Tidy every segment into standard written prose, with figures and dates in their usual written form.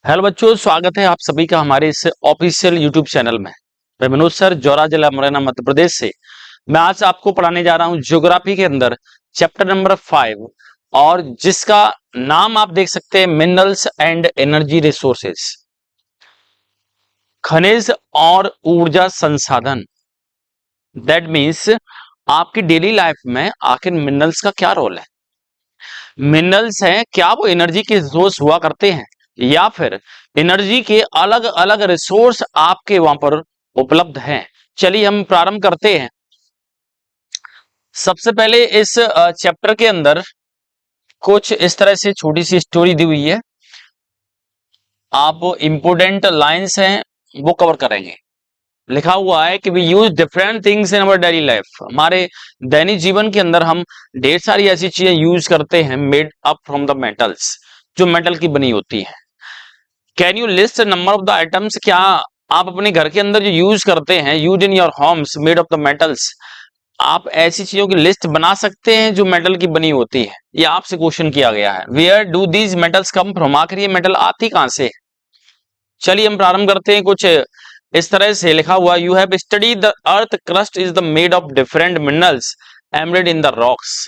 Hello बच्चों, स्वागत है आप सभी का हमारे इस ऑफिशियल यूट्यूब चैनल में। मैं मनोज सर, जौरा जिला मुरैना मध्य प्रदेश से। मैं आज आपको पढ़ाने जा रहा हूं ज्योग्राफी के अंदर चैप्टर नंबर 5 और जिसका नाम आप देख सकते हैं मिनरल्स एंड एनर्जी रिसोर्सेज, खनिज और ऊर्जा संसाधन। दैट मीन्स आपकी डेली लाइफ में आखिर मिनरल्स का क्या रोल है। मिनरल्स हैं, क्या वो एनर्जी के रिसोर्स हुआ करते हैं या फिर एनर्जी के अलग अलग रिसोर्स आपके वहां पर उपलब्ध हैं। चलिए हम प्रारंभ करते हैं। सबसे पहले इस चैप्टर के अंदर कुछ इस तरह से छोटी सी स्टोरी दी हुई है। आप इंपोर्टेंट लाइंस हैं वो कवर करेंगे। लिखा हुआ है कि we use different things in our daily life. हमारे दैनिक जीवन के अंदर हम ढेर सारी ऐसी चीजें यूज करते हैं made up from the metals, जो मेटल की बनी होती है। Can you list number of the items? क्या आप अपने घर के अंदर जो यूज करते हैं, use in your homes made of the metals, आप ऐसी चीजों की लिस्ट बना सकते हैं जो मेटल की बनी होती है? ये आपसे क्वेश्चन किया गया है। Where do these metals come from? आखिर ये मेटल आती कहां से है? चलिए हम प्रारंभ करते हैं। कुछ इस तरह से लिखा हुआ, you have study the earth crust is the made of different minerals embedded in the rocks.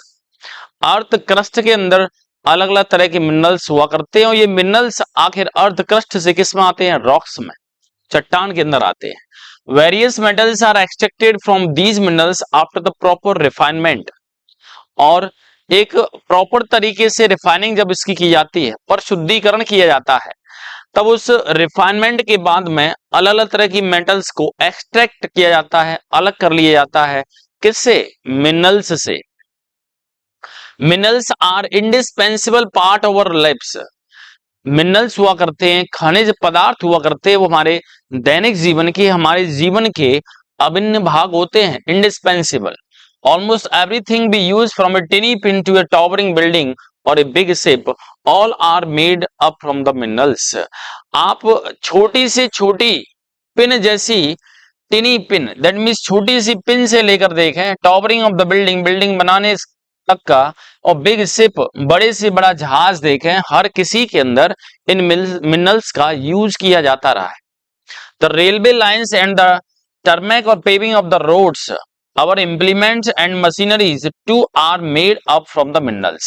Earth crust के अंदर अलग अलग तरह के मिनरल्स हुआ करते हैं और ये मिनरल्स आखिर अर्थ क्रस्ट से किस में आते हैं? रॉक्स में, चट्टान के अंदर आते हैं। Various metals are extracted from these minerals after the proper refinement. और एक प्रॉपर तरीके से रिफाइनिंग जब इसकी की जाती है, पर शुद्धिकरण किया जाता है, तब उस रिफाइनमेंट के बाद में अलग अलग तरह की मेटल्स को एक्सट्रैक्ट किया जाता है, अलग कर लिया जाता है। किससे? मिनरल्स से। Minerals are indispensable part of our lifes. Minerals हुआ करते हैं, खनिज पदार्थ हुआ करते हैं, वो हमारे दैनिक जीवन के, हमारे जीवन के अभिन्न भाग होते हैं। Indispensable. Almost everything be use from a tiny pin to a towering building और a big ship, all are made up from the minerals. आप छोटी से छोटी पिन जैसी, टिनी पिन दैट मीन्स छोटी सी पिन से लेकर देखें towering of the building, building बनाने तक का, और बिग शिप बड़े से बड़ा जहाज देखें, हर किसी के अंदर इन मिनरल्स का यूज किया जाता रहा है। The railway lines and the tarmac और paving of the roads, our implements and machineries too are made up from the minerals।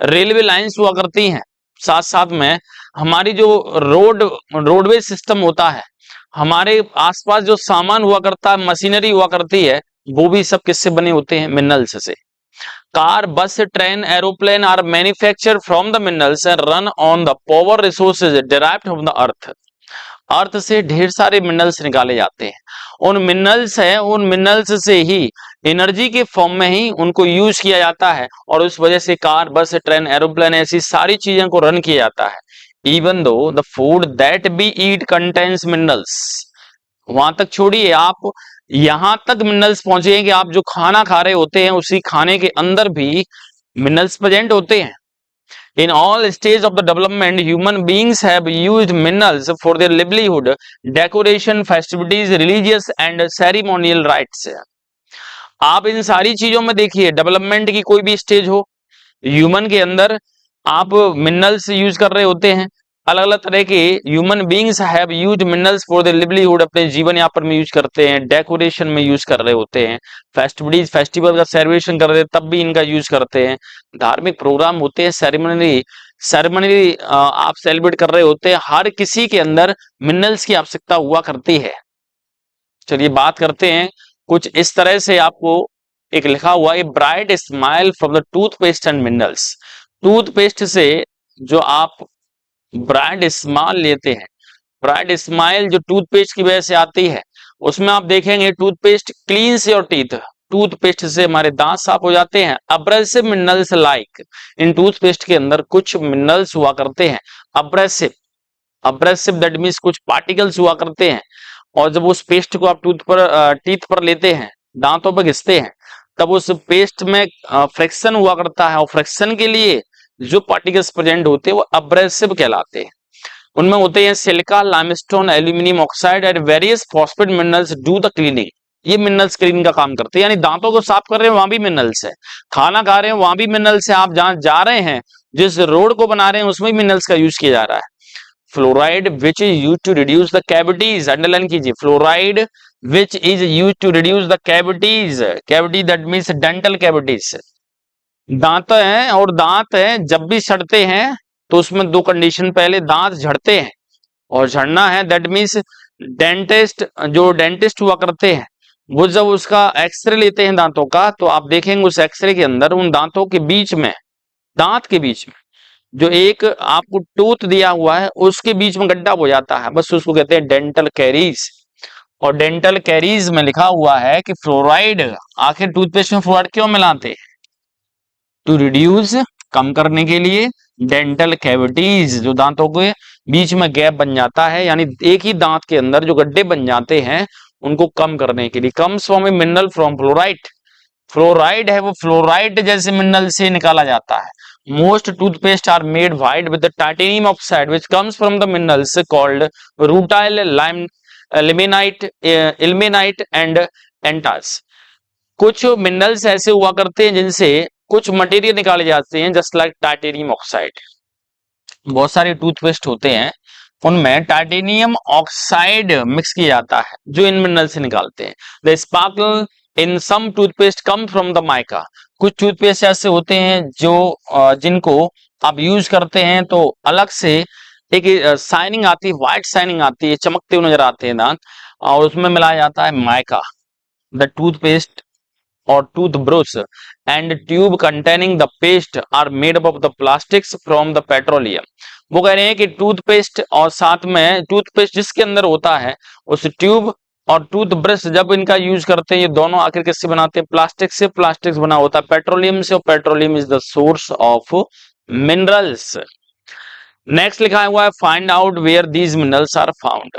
Railway lines हुआ करती हैं, साथ साथ में हमारी जो रोडवे सिस्टम होता है, हमारे आसपास जो सामान हुआ करता है, मशीनरी हुआ करती है, वो भी सब किससे बने होते हैं? मिनरल्स से। Car, bus, train, aeroplane are manufacture from the minerals and run on the power resources derived from the earth. Earth से ढेर सारे मिनरल्स निकाले जाते हैं। उन मिनरल्स है, उन मिनरल्स से ही एनर्जी के फॉर्म में ही उनको यूज किया जाता है और उस वजह से कार, बस, ट्रेन, एरोप्लेन ऐसी सारी चीजों को रन किया जाता है। Even though the food that we eat contains minerals. वहां तक छोड़िए, आप यहां तक मिनरल्स पहुंचे हैं कि आप जो खाना खा रहे होते हैं उसी खाने के अंदर भी मिनरल्स प्रेजेंट होते हैं। In all stages of the development, human beings have used minerals for their livelihood, decoration, festivities, religious and ceremonial rites। आप इन सारी चीजों में देखिए, डेवलपमेंट की कोई भी स्टेज हो, ह्यूमन के अंदर आप मिनरल्स यूज कर रहे होते हैं। अलग अलग तरह के human beings have used minerals for their livelihood, अपने जीवन यापन में यूज करते हैं, डेकोरेशन में यूज कर रहे होते हैं, फेस्टिविटीज, फेस्टिवल का सेलिब्रेशन कर रहे हैं तब भी इनका यूज करते हैं, धार्मिक प्रोग्राम होते हैं, सेरेमनी आप सेलिब्रेट कर रहे होते हैं, हर किसी के अंदर मिनरल्स की आवश्यकता हुआ करती है। चलिए बात करते हैं कुछ इस तरह से। आपको एक लिखा हुआ है, bright smile from the toothpaste and minerals. Toothpaste से जो आप ब्राइट स्माइल लेते हैं, ब्राइट स्माइल जो टूथपेस्ट की वजह से आती है, उसमें आप देखेंगे टूथपेस्ट क्लींस योर टीथ, टूथपेस्ट से हमारे दांत साफ हो जाते हैं। अब्रेसिव मिनरल्स लाइक, इन टूथपेस्ट के अंदर कुछ मिनरल्स हुआ करते हैं अब्रेसिव, अब्रेसिव दैट मीन्स कुछ पार्टिकल्स हुआ करते हैं, और जब उस पेस्ट को आप टीथ पर लेते हैं, दांतों पर घिसते हैं, तब उस पेस्ट में फ्रिक्शन हुआ करता है और फ्रिक्शन के लिए जो पार्टिकल्स प्रेजेंट होते हैं वो अब्रेसिव कहलाते हैं। उनमें होते हैं silica, limestone, aluminium oxide and various phosphate minerals do the cleaning. ये मिनरल्स क्लीनिंग का काम करते हैं, यानी दांतों को साफ कर रहे हैं वहां भी मिनरल्स है, खाना खा रहे हैं वहां भी मिनरल्स है, आप जहां जा रहे हैं, जिस रोड को बना रहे हैं उसमें भी मिनरल्स का यूज किया जा रहा है। Fluoride which is use to reduce the cavities, underline कीजिए, fluoride which is use to reduce the cavities, cavity that means dental cavities, दांत हैं और दांत हैं जब भी सड़ते हैं तो उसमें दो कंडीशन, पहले दांत झड़ते हैं और झड़ना है दैट मीन्स डेंटिस्ट, जो डेंटिस्ट हुआ करते हैं वो जब उसका एक्सरे लेते हैं दांतों का तो आप देखेंगे उस एक्सरे के अंदर उन दांतों के बीच में, दांत के बीच में जो एक आपको टूथ दिया हुआ है उसके बीच में गड्ढा हो जाता है, बस उसको कहते हैं डेंटल कैरीज। और डेंटल कैरीज में लिखा हुआ है कि फ्लोराइड, आखिर टूथपेस्ट में फ्लोराइड क्यों मिलाते हैं? टू रिड्यूस, कम करने के लिए, डेंटल कैविटीज, जो दांतों के बीच में गैप बन जाता है, यानी एक ही दांत के अंदर जो गड्ढे बन जाते हैं उनको कम करने के लिए। Comes from a mineral from fluoride, fluoride है वो फ्लोराइड जैसे मिनरल से निकाला जाता है। Most toothpaste are made white with the titanium oxide which comes from the minerals called rutile, lime, limenite, ilmenite and anatase. कुछ मिनरल्स ऐसे हुआ करते हैं जिनसे कुछ मटेरियल निकाले जाते हैं जस्ट लाइक टाइटेनियम ऑक्साइड। बहुत सारे टूथपेस्ट होते हैं उनमें टाइटेनियम ऑक्साइड मिक्स किया जाता है जो इन मिनरल से निकालते हैं। The sparkle in some toothpaste come from the mica, कुछ टूथपेस्ट ऐसे होते हैं जो जिनको आप यूज करते हैं तो अलग से एक शाइनिंग आती है, व्हाइट शाइनिंग आती है, चमकते हुए नजर आते हैं दांत, और उसमें मिलाया जाता है माइका। द टूथपेस्ट और toothbrush and tube containing the paste are made up of the plastics from the petroleum. वो कह रहे हैं कि टूथपेस्ट और साथ में टूथपेस्ट जिसके अंदर होता है उस ट्यूब और टूथ ब्रश जब इनका यूज करते हैं ये दोनों आखिर किससे बनाते हैं? प्लास्टिक से। प्लास्टिक बना होता है पेट्रोलियम से और petroleum is the source of minerals. Next लिखा हुआ है find out where these minerals are found.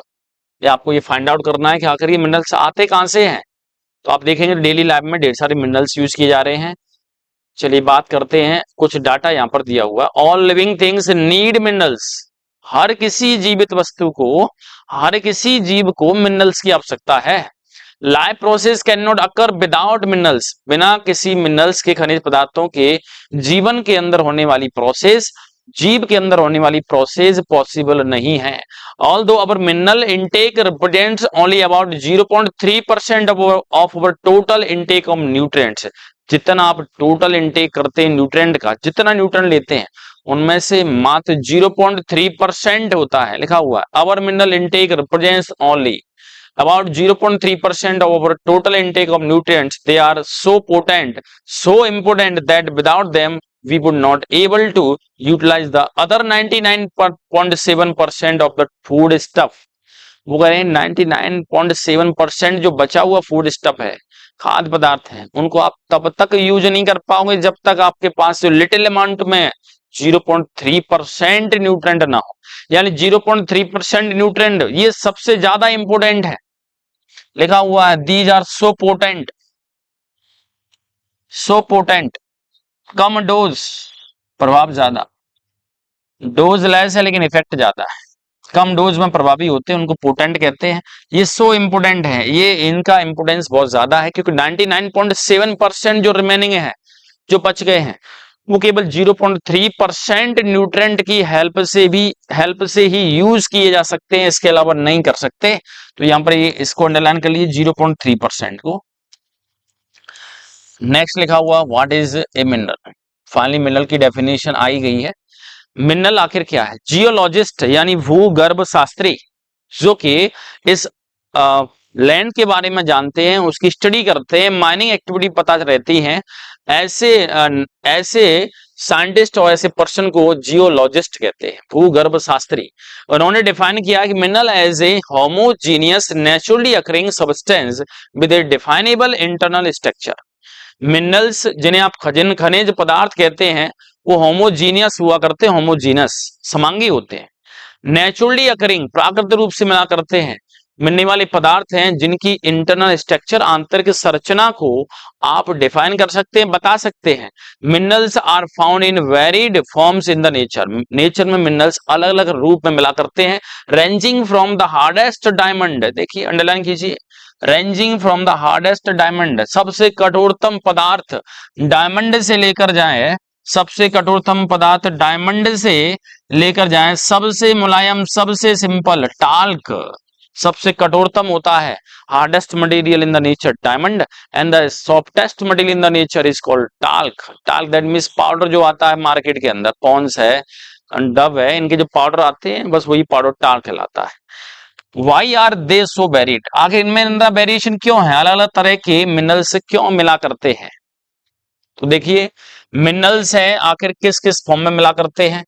ये आपको ये फाइंड आउट करना है कि आखिर ये मिनरल्स आते कहां से हैं। तो आप देखेंगे डेली लाइफ में ढेर सारे मिनरल्स यूज किए जा रहे हैं। चलिए बात करते हैं, कुछ डाटा यहाँ पर दिया हुआ है। All living things need minerals, हर किसी जीवित वस्तु को, हर किसी जीव को मिनरल्स की आवश्यकता है। Life process can not occur without minerals, बिना किसी मिनरल्स के खनिज पदार्थों के जीवन के अंदर होने वाली प्रोसेस, जीव के अंदर होने वाली प्रोसेस पॉसिबल नहीं है। Although our mineral intake represents only about 0.3% of our total intake of nutrients, जितना आप टोटल इनटेक करते हैं न्यूट्रिएंट का, जितना न्यूट्रिएंट लेते हैं उनमें से मात्र 0.3% होता है। लिखा हुआ है our mineral intake represents only about 0.3% of our total intake of nutrients. They are so potent, so important that without them we would not able to utilize the other 99.7% of the food stuff. वो कह रहे हैं 99.7% जो बचा हुआ food stuff है, खाद्य पदार्थ है, उनको आप तब तक यूज नहीं कर पाओगे जब तक आपके पास जो लिटिल अमाउंट में 0.3% न्यूट्रेंट ना हो। यानी 0.3% न्यूट्रेंट ये सबसे ज्यादा इंपोर्टेंट है। लिखा हुआ है these are so potent, so potent, कम डोज, प्रभाव ज्यादा, डोज लेस है लेकिन इफेक्ट ज्यादा है, कम डोज में प्रभावी होते हैं, उनको पोटेंट कहते हैं। ये सो इंपोर्टेंट है, ये इनका इंपोर्टेंस बहुत ज्यादा है क्योंकि 99.7% जो रिमेनिंग है, जो बच गए हैं, वो केवल 0.3% न्यूट्रेंट की हेल्प से ही यूज किए जा सकते हैं, इसके अलावा नहीं कर सकते। तो यहां पर ये इसको अंडरलाइन कर लीजिए 0.3% को। नेक्स्ट लिखा हुआ what is a mineral. Finally mineral की डेफिनेशन आई गई है। मिनरल आखिर क्या है? जियोलॉजिस्ट यानी भूगर्भ शास्त्री जो कि इस लैंड के बारे में जानते हैं, उसकी स्टडी करते हैं, माइनिंग एक्टिविटी पता रहती है, ऐसे साइंटिस्ट और ऐसे पर्सन को जियोलॉजिस्ट कहते हैं, भूगर्भ शास्त्री। उन्होंने डिफाइन किया कि mineral as a homogeneous naturally occurring substance with a definable internal structure. Minerals जिन्हें आप खनिज पदार्थ कहते हैं वो होमोजीनियस हुआ करते हैं, होमोजीनस समांगी होते हैं, नेचुरली अकरिंग प्राकृतिक रूप से मिला करते हैं, मिलने वाले पदार्थ हैं जिनकी इंटरनल स्ट्रक्चर आंतरिक संरचना को आप डिफाइन कर सकते हैं, बता सकते हैं। Minerals are found in varied forms in the nature में मिनरल्स अलग अलग रूप में मिला करते हैं, ranging from the hardest diamond, देखिए अंडरलाइन कीजिए, ranging from the hardest diamond, सबसे कठोरतम पदार्थ डायमंड से लेकर जाए सबसे कठोरतम पदार्थ डायमंड से लेकर जाएं सबसे मुलायम, सबसे सिंपल टाल्क सबसे कठोरतम होता है, hardest material in the nature diamond and the softest material in the nature is called talc. Talc that means powder जो आता है मार्केट के अंदर, पॉन्स है, डव है, इनके जो पाउडर आते हैं बस वही पाउडर टाल्क कहलाता है। Why are they so varied, आखिर इनमें अंदर वेरिएशन क्यों है, अलग अलग तरह के मिनरल्स क्यों मिला करते हैं। तो देखिए मिनरल्स है आखिर किस किस फॉर्म में मिला करते हैं,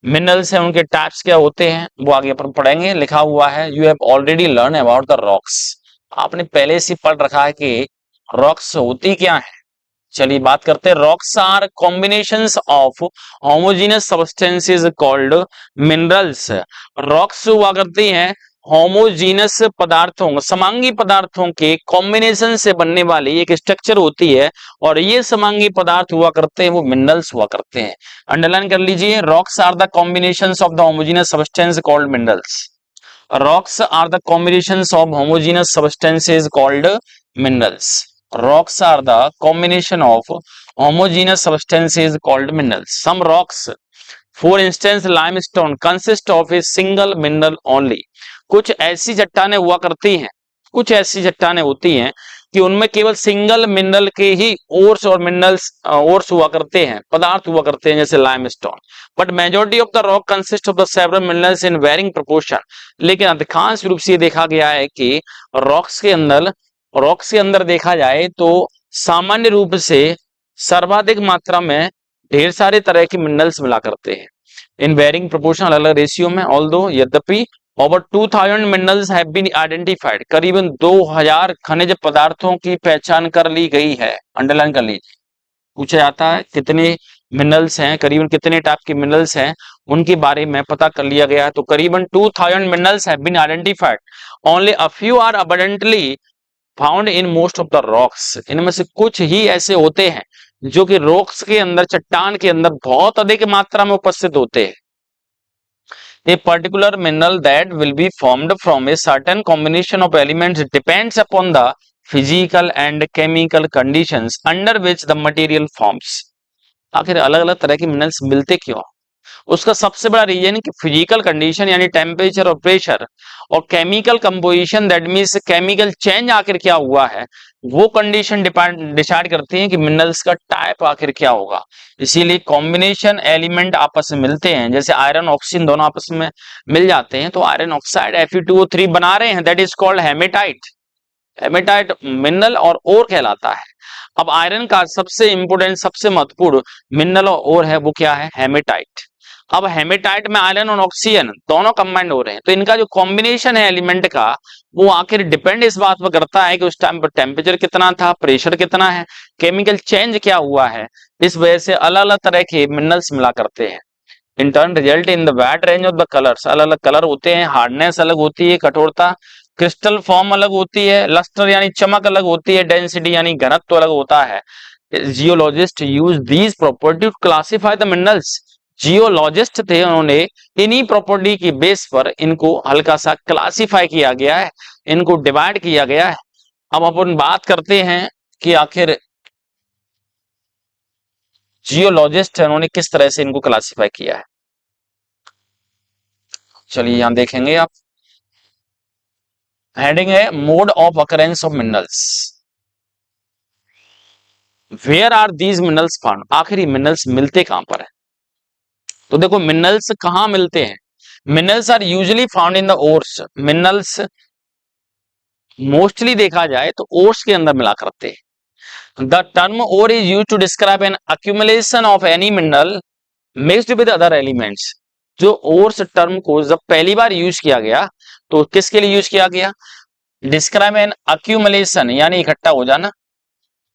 मिनरल्स है उनके टाइप्स क्या होते हैं वो आगे अपन पढ़ेंगे। लिखा हुआ है you have already learn about the rocks, आपने पहले से पढ़ रखा है कि रॉक्स होती क्या है। चलिए बात करते हैं, rocks are combinations of homogeneous substances called minerals. Rocks हुआ करती हैं होमोजीनस पदार्थों, समांगी पदार्थों के कॉम्बिनेशन से बनने वाली एक स्ट्रक्चर होती है और ये समांगी पदार्थ हुआ करते हैं वो मिनरल्स हुआ करते हैं। अंडरलाइन कर लीजिए, rocks are the combinations of the homogeneous substance called minerals. Rocks are the combinations of homogeneous substances called minerals. Rocks are the combination of homogeneous substances called minerals. Some rocks, for instance limestone, consist of a single mineral only. कुछ ऐसी चट्टानें हुआ करती हैं, कुछ ऐसी चट्टानें होती हैं कि उनमें केवल सिंगल मिनरल के ही ओर्स और मिनरल्स ओर्स हुआ करते हैं, पदार्थ हुआ करते हैं जैसे limestone. But majority of the rock consist of the several minerals in varying proportion. लेकिन अधिकांश रूप से देखा गया है कि रॉक्स के अंदर देखा जाए तो सामान्य रूप से सर्वाधिक मात्रा में ढेर सारे तरह के मिनरल्स मिला करते हैं इन वेरिंग प्रोपोर्शन, अलग अलग रेशियो में। ऑल्दो यद्यपि over 2000 minerals have been identified, करीबन 2000 खनिज पदार्थों की पहचान कर ली गई है। अंडरलाइन कर लीजिए, पूछा जाता है कितने मिनरल्स हैं, करीबन कितने टाइप के मिनरल्स हैं उनके बारे में पता कर लिया गया है। तो करीबन 2000 minerals have been identified, only a few are abundantly found in most of the rocks. इनमें से कुछ ही ऐसे होते हैं जो कि रॉक्स के अंदर, चट्टान के अंदर बहुत अधिक मात्रा में उपस्थित होते हैं। A particular mineral that will be formed from a certain combination of elements depends upon the physical and chemical conditions under which the material forms. आखिर अलग अलग तरह के मिनरल्स मिलते क्यों, उसका सबसे बड़ा रीजन कि फिजिकल कंडीशन यानी टेम्परेचर और प्रेशर, और chemical composition that means chemical change आखिर क्या हुआ है, वो कंडीशन डिसाइड करती है कि मिनरल्स का टाइप आखिर क्या होगा। इसीलिए कॉम्बिनेशन एलिमेंट आपस में मिलते हैं, जैसे आयरन ऑक्सीजन दोनों आपस में मिल जाते हैं तो आयरन ऑक्साइड Fe2O3 बना रहे हैं, that is called hematite. Hematite mineral और ओर कहलाता है। अब आयरन का सबसे इंपोर्टेंट, सबसे महत्वपूर्ण मिनरल और ओर है वो क्या है, हेमेटाइट। अब हेमेटाइट में आयरन और ऑक्सीजन दोनों कंबाइंड हो रहे हैं, तो इनका जो कॉम्बिनेशन है एलिमेंट का वो आखिर डिपेंड इस बात पर करता है कि उस टाइम पर टेम्परेचर कितना था, प्रेशर कितना है, केमिकल चेंज क्या हुआ है। इस वजह से अलग अलग तरह के मिनरल्स मिला करते हैं। In turn result in the wide range of the colours, अलग अलग कलर होते हैं, हार्डनेस अलग होती है, कठोरता, क्रिस्टल फॉर्म अलग होती है, लस्टर यानी चमक अलग होती है, डेंसिटी यानी घनत्व अलग होता है। Geologist use these property to classify the minerals. Geologist थे, उन्होंने इन्हीं प्रॉपर्टी की बेस पर इनको हल्का सा क्लासिफाई किया गया है, इनको डिवाइड किया गया है। अब अपन बात करते हैं कि आखिर जियोलॉजिस्ट है उन्होंने किस तरह से इनको क्लासिफाई किया है। चलिए यहां देखेंगे आप, हेडिंग है mode of occurrence of minerals. Where are these minerals found, आखिर ये मिनरल्स मिलते कहां पर है। तो देखो मिनरल्स कहां मिलते हैं, minerals are usually found in the ores. Minerals mostly देखा जाए तो ओर्स के अंदर मिला करते हैं। The term ore is used to describe an accumulation of any mineral mixed with other elements. जो ओर्स टर्म को जब पहली बार यूज किया गया तो किसके लिए यूज किया गया, डिस्क्राइब एन accumulation यानी इकट्ठा हो जाना,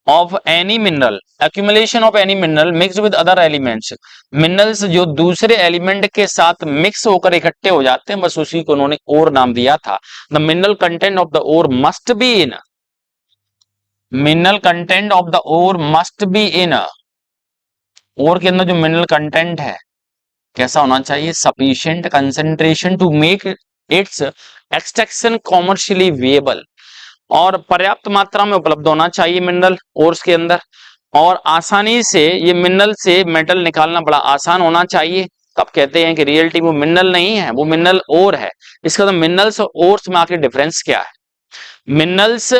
of any mineral, accumulation of any mineral mixed with other elements. Minerals जो दूसरे एलिमेंट के साथ मिक्स होकर इकट्ठे हो जाते हैं, बस उसी को उन्होंने ओर नाम दिया था। The mineral content of the ore must be in, mineral content of the ore must be in, ore के अंदर जो मिनरल कंटेंट है कैसा होना चाहिए, sufficient concentration to make its extraction commercially viable, और पर्याप्त मात्रा में उपलब्ध होना चाहिए मिनरल ओर्स के अंदर। और आसानी से ये मिनरल से मेटल निकालना बड़ा आसान होना चाहिए। तब कहते हैं कि रियलिटी वो मिनरल नहीं है, वो मिनरल ओर है। इसका मतलब मिनरल्स और ओर्स में आखिर डिफरेंस क्या है? मिनरल्स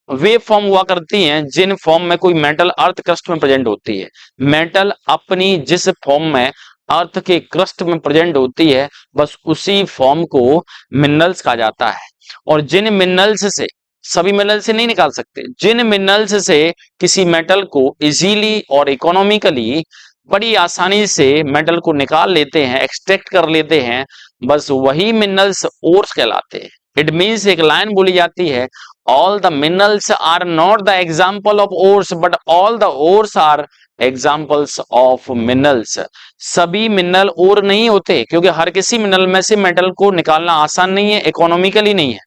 वे फॉर्म हुआ करती हैं जिन फॉर्म में कोई मेटल अर्थ क्रस्ट में प्रेजेंट होती है। मेटल अपनी जिस फॉर्म में अर्थ के क्रस्ट में प्रेजेंट होती है, बस उसी फॉर्म को मिनरल्स कहा जाता है। और जिन मिनरल्स से, सभी मिनरल से नहीं निकाल सकते, जिन मिनरल्स से किसी मेटल को इजीली और इकोनॉमिकली बड़ी आसानी से मेटल को निकाल लेते हैं, एक्सट्रैक्ट कर लेते हैं, बस वही मिनरल्स ओर्स कहलाते हैं। इट मीन्स एक लाइन बोली जाती है, all the minerals are not the example of ores but all the ores are examples of minerals। सभी मिनरल ओर नहीं होते, क्योंकि हर किसी मिनरल में से मेटल को निकालना आसान नहीं है, इकोनॉमिकली नहीं है,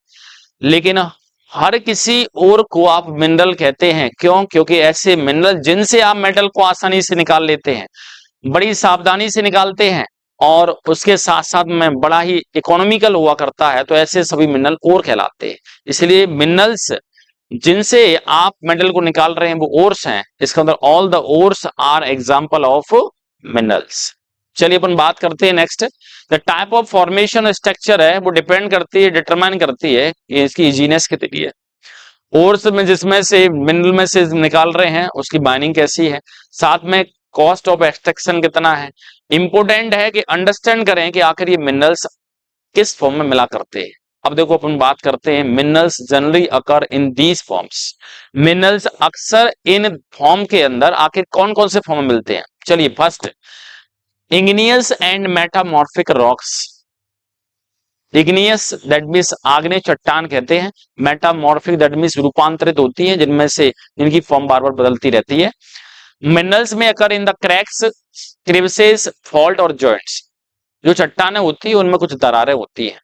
लेकिन हर किसी ओर को आप मिनरल कहते हैं। क्यों? क्योंकि ऐसे मिनरल जिनसे आप मेटल को आसानी से निकाल लेते हैं, बड़ी सावधानी से निकालते हैं, और उसके साथ साथ में बड़ा ही इकोनॉमिकल हुआ करता है, तो ऐसे सभी मिनरल ओर कहलाते हैं। इसलिए मिनरल्स जिनसे आप मेटल को निकाल रहे हैं वो ओर्स हैं। इसका अंदर all the ores are example of minerals. चलिए अपन बात करते हैं next. The type of formation structure है वो डिपेंड करती है, डिटरमाइन करती है ये इसकी इजीनेस कितनी है। ओर्स में जिसमें से मिनरल में से निकाल रहे हैं उसकी बाइंडिंग कैसी है, साथ में कॉस्ट ऑफ एक्सट्रैक्शन कितना है। इंपोर्टेंट है कि अंडरस्टैंड करें कि आखिर ये मिनरल्स किस फॉर्म में मिला करते हैं। अब देखो अपन बात करते हैं, minerals generally occur in these forms. Minerals अक्सर इन फॉर्म के अंदर आखिर कौन कौन से फॉर्म में मिलते हैं? चलिए, first igneous and metamorphic rocks. Igneous that means आग्नेय चट्टान कहते हैं, मेटामॉर्फिक दैट मीन्स रूपांतरित होती है, जिनमें से जिनकी फॉर्म बार बार बदलती रहती है। मिनरल्स में अकर इन द क्रैक्स, क्रिवसेस, फॉल्ट और जॉइंट्स। जो चट्टानें होती है उनमें कुछ दरारें होती हैं,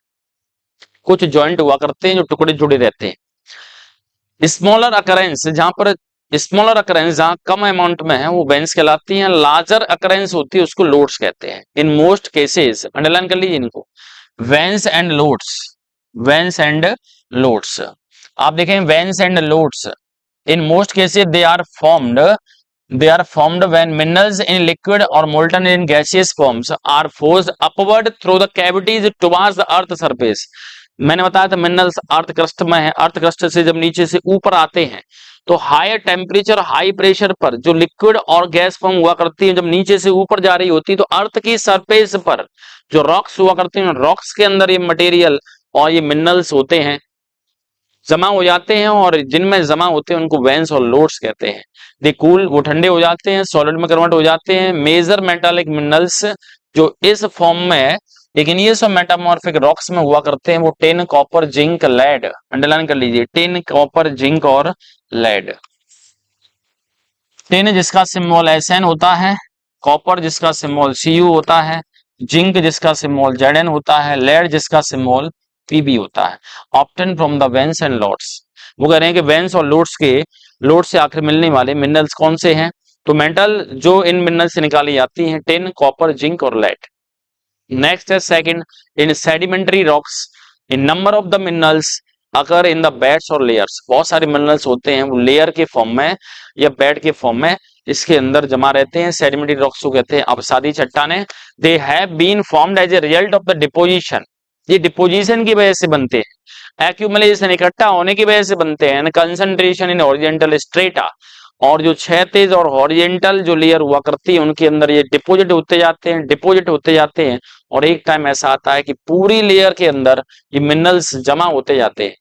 कुछ जॉइंट हुआ करते हैं जो टुकड़े जुड़े रहते हैं। स्मॉलर अकरेंस, जहां पर स्मॉलर अकरेंस जहां कम अमाउंट में है वो वेंस कहलाती हैं। लार्जर अकरेंस होती है उसको लोड्स कहते हैं। इन मोस्ट केसेस, अंडरलाइन कर लीजिए इनको, veins and lodes, veins and lodes. आप देखें veins and lodes, in most cases they are formed when minerals in liquid or molten in gaseous forms are forced upward through the cavities towards the earth surface। मैंने बताया था minerals earth crust में है, earth crust से जब नीचे से ऊपर आते हैं तो हायर टेम्परेचर हाई प्रेशर पर जो लिक्विड और गैस फॉर्म हुआ करती है, जब नीचे से ऊपर जा रही होती है तो अर्थ की सरफेस पर जो रॉक्स हुआ करते हैं, रॉक्स के अंदर ये मटेरियल और ये मिनरल्स होते हैं, जमा हो जाते हैं, और जिनमें जमा होते हैं उनको वेंस और लोड्स कहते हैं। दे कूल, वो ठंडे हो जाते हैं, सॉलिड में कन्वर्ट हो जाते हैं। मेजर मेटालिक मिनरल्स जो इस फॉर्म में इग्नियस और मेटामॉर्फिक रॉक्स में हुआ करते हैं वो tin, copper, zinc, lead. Underline कर लीजिए, टिन, कॉपर, जिंक और लेड। टिन जिसका सिंबल Sn होता है, कॉपर जिसका सिंबल Cu होता है, जिंक जिसका सिंबल Zn होता है, लेड जिसका सिंबल Pb होता है। Obtain from the veins and lodes, वो कह रहे हैं कि वेंस और लोड से आखिर मिलने वाले मिनरल्स कौन से हैं? तो मेटल जो इन मिनरल से निकाली जाती हैं, टिन, कॉपर, जिंक और लेड। नेक्स्ट है second, in sedimentary rocks in number of the minerals occur in the beds और लेयर्स। बहुत सारे मिनरल्स होते हैं वो लेयर के फॉर्म में या बेड के फॉर्म में इसके अंदर जमा रहते हैं, सेडिमेंटरी रॉक्स को कहते हैं। अवसादी चट्टानें, they have been formed as a result of the deposition, ये डिपोजिशन की वजह से बनते हैं, एक्यूमुलेशन इकट्ठा होने की वजह से बनते हैं। कंसंट्रेशन इन हॉरिजॉन्टल स्ट्रेटा, और जो क्षैतिज और हॉरिजॉन्टल जो लेयर हुआ करती है उनके अंदर ये डिपोजिट होते जाते हैं, डिपोजिट होते जाते हैं, और एक टाइम ऐसा आता है कि पूरी लेयर के अंदर ये मिनरल्स जमा होते जाते हैं।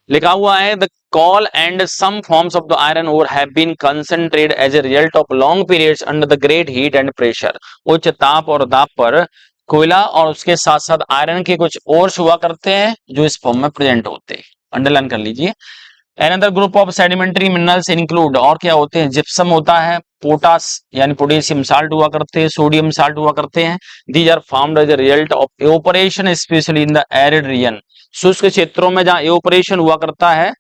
लिखा हुआ है the coal and some forms of the iron ore have been concentrated as a result of long periods under the great heat and pressure. उच्च ताप और दाब पर कोयला और उसके साथ साथ आयरन के कुछ ओर्स हुआ करते हैं जो इस फॉर्म में प्रेजेंट होते हैं। अंडरलाइन कर लीजिए। Another group of sedimentary minerals include, और क्या होते हैं, जिप्सम होता है, पोटास यानी पोटेशियम साल्ट हुआ करते हैं, सोडियम साल्ट हुआ करते हैं। These are formed as a result of evaporation especially in the arid region। शुष्क क्षेत्रों में जहां evaporation हुआ करता है,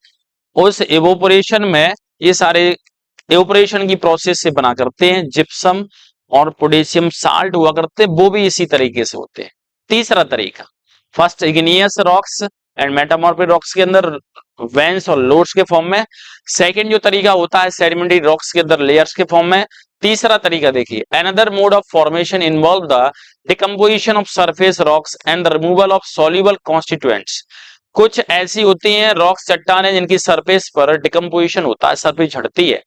उस evaporation में ये सारे evaporation की प्रोसेस से बना करते हैं। जिप्सम और पोटेशियम साल्ट हुआ करते हैं, वो भी इसी तरीके से होते हैं। तीसरा तरीका, first igneous rocks and metamorphic rocks के अंदर वेंस और लोड्स के फॉर्म में। सेकंड जो तरीका होता है सेडिमेंट्री रॉक्स के अंदर लेयर्स के फॉर्म में। तीसरा तरीका देखिए, another mode of formation involve the decomposition of surface rocks and the removal of soluble constituents. कुछ ऐसी होती हैं रॉक्स चट्टानें जिनकी सरफेस पर डिकम्पोजिशन होता है, सरफेस झड़ती है,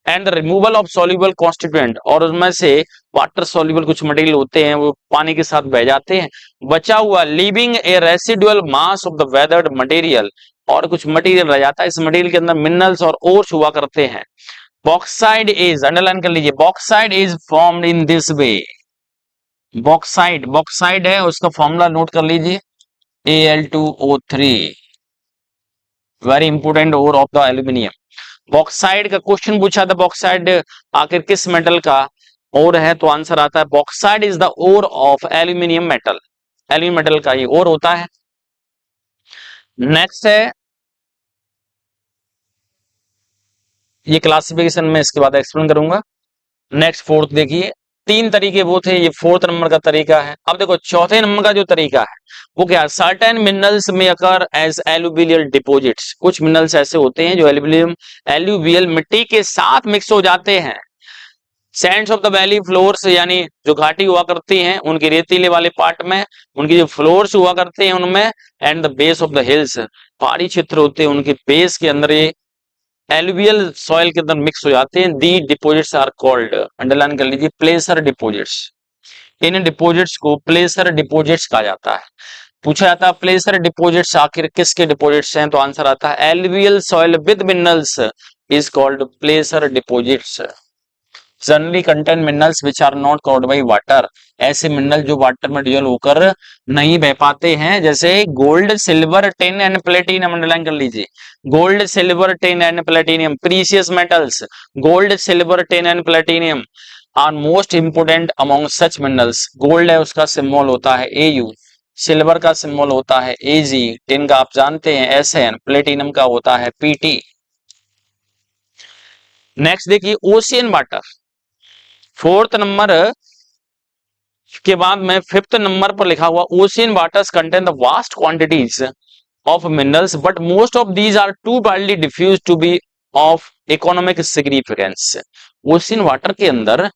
and removal of soluble constituent, और उसमें से वाटर सॉल्युबल कुछ मटेरियल होते हैं वो पानी के साथ बह जाते हैं, बचा हुआ leaving A residual mass of the weathered material, और कुछ मटेरियल रह जाता है, इस मटेरियल के अंदर मिनरल्स और ओर्स हुआ करते हैं। बॉक्साइड इज, अंडरलाइन कर लीजिए, bauxite is formed in this way. Bauxite, bauxite है उसका फॉर्मूला नोट कर लीजिए, Al2O3, very important ore of the aluminium. Bauxite का क्वेश्चन पूछा था, बॉक्साइड आखिर किस मेटल का ओर है, तो आंसर आता है bauxite is the ore of aluminium metal, aluminium metal का ये ओर होता है। नेक्स्ट है, ये क्लासिफिकेशन में इसके बाद एक्सप्लेन करूंगा। नेक्स्ट फोर्थ देखिए, तीन तरीके वो थे, ये फोर्थ नंबर का तरीका है। अब देखो चौथे नंबर का जो तरीका है वो क्या है, सर्टेन मिनरल्स में अकर एज एलुवियल डिपॉजिट्स। कुछ मिनरल्स ऐसे होते हैं जो एलुवियल मिट्टी के साथ मिक्स हो जाते हैं। Sands of the valley floors, यानी जो घाटी हुआ करती हैं उनके रेतीले वाले पार्ट में, उनकी जो फ्लोर्स हुआ करते हैं उनमें, and the base of the hills, पहाड़ी क्षेत्र होते हैं उनके बेस के अंदर ये एलुवियल सॉइल के अंदर मिक्स हो जाते हैं। दी डिपॉजिट्स आर कॉल्ड, अंडरलाइन कर लीजिए, प्लेसर डिपॉजिट्स। इन डिपॉजिट्स को प्लेसर डिपॉजिट्स कहा जाता है। पूछा जाता है प्लेसर डिपॉजिट्स आखिर किसके डिपॉजिट्स हैं, तो आंसर आता है alluvial soil with minerals is called placer deposits. Generally contain minerals which are not covered by water, ऐसे मिनरल जो वाटर में डिजोल्व होकर नहीं बह पाते हैं, जैसे gold, silver, tin and platinum, underline कर लीजिए, gold, silver, tin and platinum, precious metals, gold, silver, tin and platinum are most important among such minerals. Gold है उसका सिंबल होता है Au, सिल्वर का सिंबल होता है Ag, टिन का आप जानते हैं Sn, प्लेटिनम का होता है Pt। नेक्स्ट देखिए ओशियन वाटर, फोर्थ नंबर के बाद में फिफ्थ नंबर पर लिखा हुआ, ocean waters contain the vast quantities of minerals but most of these are too widely diffuse to be of economic significance. Ocean water के अंदर,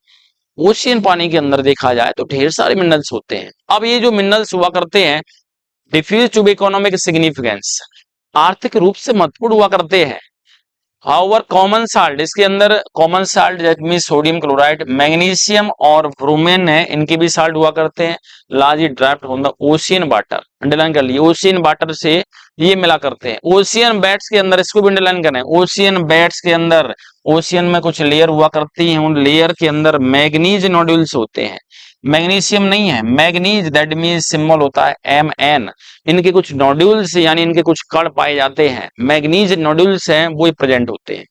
ocean पानी के अंदर देखा जाए तो ढेर सारे मिनरल्स होते हैं। अब ये जो मिनरल्स हुआ करते हैं diffuse to be economic significance, आर्थिक रूप से महत्वपूर्ण हुआ करते हैं। हाउवर कॉमन साल्ट, इसके अंदर common salt that mean sodium chloride, magnesium और ब्रोमीन है, इनके भी साल्ट हुआ करते हैं। Largely draft on the ocean water, underline कर लिए, ओशियन वाटर से ये मिला करते हैं। ओशियन बेड्स के अंदर, इसको भी अंडरलाइन करें, ओशियन बेड्स के अंदर, ओशियन में कुछ लेयर हुआ करती हैं, उन लेयर के अंदर मैग्नीज नोड्यूल्स होते हैं। मैग्नीशियम नहीं है, मैग्नीज दैट मीन सिंबल होता है Mn, इनके कुछ नोड्यूल्स यानी इनके कुछ कण पाए जाते हैं, मैग्नीज नोड्यूल्स हैं वो प्रेजेंट होते हैं।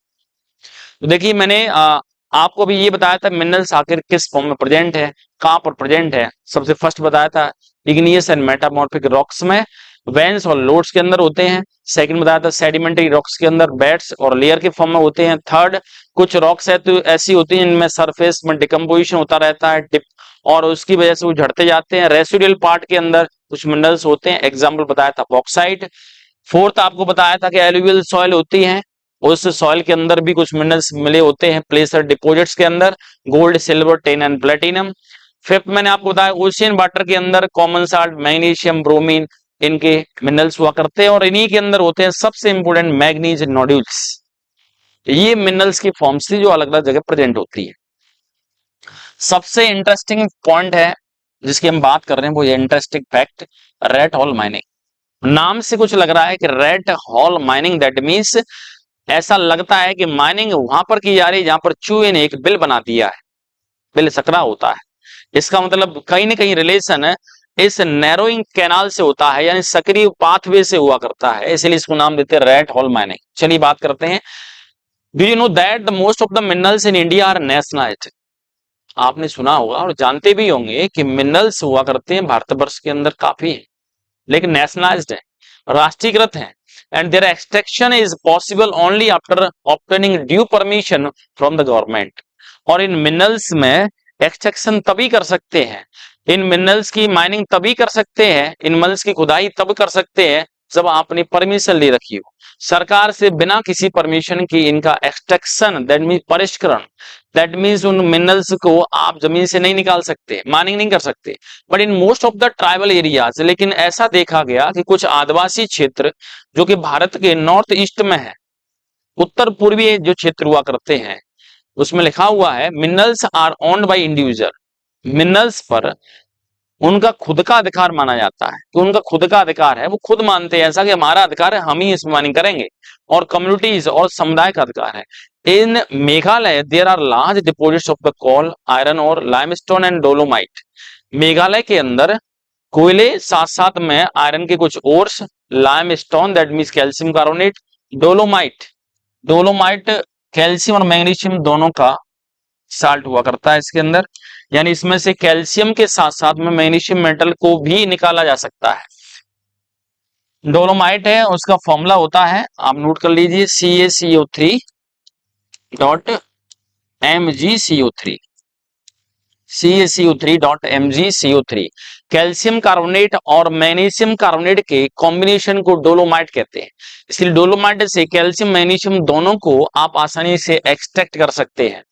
तो देखिए मैंने आपको अभी ये बताया था मिनरल्स आखिर किस फॉर्म में प्रेजेंट है, कहां पर प्रेजेंट है। सबसे फर्स्ट बताया था इग्नियस एंड मेटामॉर्फिक रॉक्स में, वेंस और लोड्स के अंदर होते हैं। सेकंड बताया था सेडिमेंट्री रॉक्स के अंदर बेड्स और लेयर के फॉर्म में होते हैं। थर्ड, कुछ रॉक्स है तो ऐसी होती हैं जिनमें सरफेस में डिकम्पोजिशन होता रहता है, डिप, और उसकी वजह से वो झड़ते जाते हैं। रेसिडुअल पार्ट के अंदर कुछ मिनरल्स होते हैं, एग्जाम्पल बताया था बॉक्साइट। फोर्थ आपको बताया था कि एलुवियल सॉइल होती है, उस सॉइल के अंदर भी कुछ मिनरल्स मिले होते हैं प्लेसर डिपॉजिट्स के अंदर, gold, silver, tin and platinum. Fifth मैंने आपको बताया ओशियन वाटर के अंदर कॉमन साल्ट, मैग्नीशियम, ब्रोमीन, इनके मिनरल्स हुआ करते हैं, और इन्हीं के अंदर होते हैं सबसे इंपोर्टेंट मैग्नीज नोड्यूल्स। ये मिनरल्स की फॉर्म से जो अलग अलग जगह प्रेजेंट होती है। सबसे इंटरेस्टिंग पॉइंट है जिसकी हम बात कर रहे हैं वो ये interesting fact, red hole mining. नाम से कुछ लग रहा है कि red hole mining, that means ऐसा लगता है कि माइनिंग वहां पर की जा रही है जहां पर चूहे ने एक बिल बना दिया है, बिल सकरा होता है। इसका मतलब कहीं ना कहीं रिलेशन इस नैरोइंग कैनाल से होता है, यानी सक्रिय पाथवे से हुआ करता है, इसलिए इसको नाम देते हैं रेड होल माइनिंग। चलिए बात करते हैं, do you know that the most of the minerals in India are nationalized. आपने सुना होगा और जानते भी होंगे कि मिनरल्स हुआ करते हैं भारतवर्ष के अंदर काफी है, लेकिन नेशनलाइज्ड है, राष्ट्रीयकृत है, and their extraction is possible only after obtaining due permission from the government. और इन मिनरल्स में एक्सट्रैक्शन तभी कर सकते हैं, इन मिनरल्स की माइनिंग तभी कर सकते हैं, इन मिनरल्स की खुदाई तब कर सकते हैं जब आपने परमिशन ले रखी हो सरकार से, बिना किसी परमिशन के इनका एक्सट्रैक्शन, दैट मीन परिष्करण, दैट मीन्स उन मिनरल्स को आप जमीन से नहीं निकाल सकते, माइनिंग नहीं कर सकते। But in most of the tribal areas, लेकिन ऐसा देखा गया कि कुछ आदिवासी क्षेत्र जो कि भारत के नॉर्थ ईस्ट में है, उत्तर पूर्वी जो क्षेत्र हुआ करते हैं, उसमें लिखा हुआ है minerals are owned by individual. Minerals पर उनका खुद का अधिकार माना जाता है कि उनका खुद का अधिकार है, वो खुद मानते हैं ऐसा कि हमारा अधिकार है, हम ही इसमें माइनिंग करेंगे। और कम्युनिटीज और समुदाय का अधिकार है। In Meghalaya there are large deposits of the coal, iron और लाइमस्टोन एंड डोलोमाइट। मेघालय के अंदर कोयले, साथ साथ में आयरन के कुछ ores, limestone that means calcium carbonate, dolomite, dolomite calcium और मैग्नीशियम दोनों का साल्ट हुआ करता है इसके अंदर, यानी इसमें से कैल्शियम के साथ साथ में मैग्नीशियम मेटल को भी निकाला जा सकता है। डोलोमाइट है, उसका फॉर्मूला होता है, आप नोट कर लीजिए, CaCO3 dot MgCO3, CaCO3 dot MgCO3। Calcium carbonate और मैग्नीशियम कार्बोनेट के कॉम्बिनेशन को डोलोमाइट कहते हैं। इसलिए डोलोमाइट से कैल्शियम मैग्नीशियम दोनों को आप आसानी से एक्सट्रैक्ट कर सकते हैं।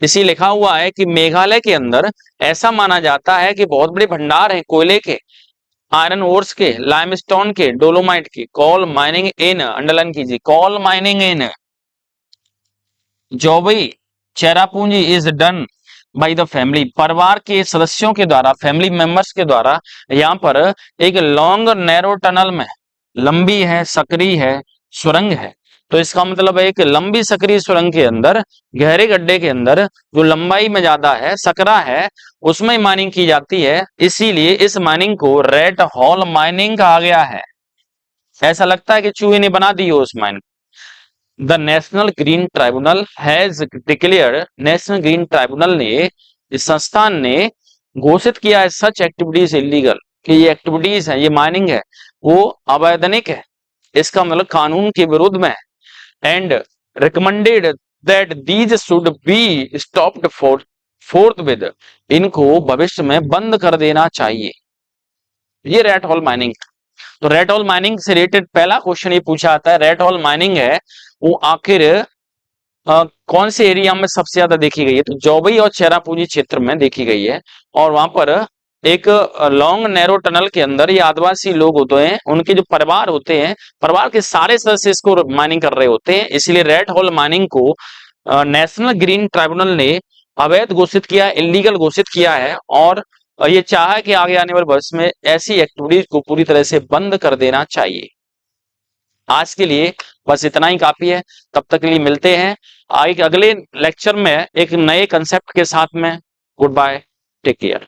इसी लिखा हुआ है कि मेघालय के अंदर ऐसा माना जाता है कि बहुत बड़े भंडार हैं कोयले के, आयरन ओर्स के, लाइमस्टोन के, डोलोमाइट के। कॉल माइनिंग इन, अंडरलाइन कीजिए, coal mining in Jowai Cherrapunji is done by the family. परिवार के सदस्यों के द्वारा, फैमिली मेंबर्स के द्वारा यहाँ पर एक लॉन्ग नैरो टनल में, लंबी है, सकरी है, सुरंग है, तो इसका मतलब है एक लंबी सकरी सुरंग के अंदर, गहरे गड्ढे के अंदर जो लंबाई में ज्यादा है, सकरा है, उसमें माइनिंग की जाती है। इसीलिए इस माइनिंग को रेड हॉल माइनिंग कहा गया है। ऐसा लगता है कि चूहे ने बना दी हो उस mine. The national green tribunal has declare, national green tribunal ने, इस संस्थान ने घोषित किया है सच एक्टिविटीज इलीगल, कि ये एक्टिविटीज है, ये माइनिंग है, वो अवैधानिक है, इसका मतलब कानून के विरुद्ध में है। And recommended that these should be stopped फोर्थविथ, इनको भविष्य में बंद कर देना चाहिए। ये रेड हॉल माइनिंग। तो रेड हॉल माइनिंग से रिलेटेड पहला क्वेश्चन ये पूछा जाता है, रेड हॉल माइनिंग है वो आखिर कौन से एरिया में सबसे ज्यादा देखी गई है? तो जोबई और चेरापूंजी क्षेत्र में देखी गई है। और वहां पर एक लॉन्ग नैरो टनल के अंदर ये आदिवासी लोग होते हैं, उनके जो परिवार होते हैं, परिवार के सारे सदस्य इसको माइनिंग कर रहे होते हैं। इसलिए रेड हॉल माइनिंग को नेशनल ग्रीन ट्राइब्यूनल ने अवैध घोषित किया, इलीगल घोषित किया है, और ये चाहा कि आगे आने वाले भविष्य में ऐसी एक्टिविटीज को पूरी तरह से बंद कर देना चाहिए। आज के लिए बस इतना ही काफी है। तब तक के लिए मिलते हैं आगे अगले लेक्चर में एक नए कंसेप्ट के साथ में। Goodbye, take care.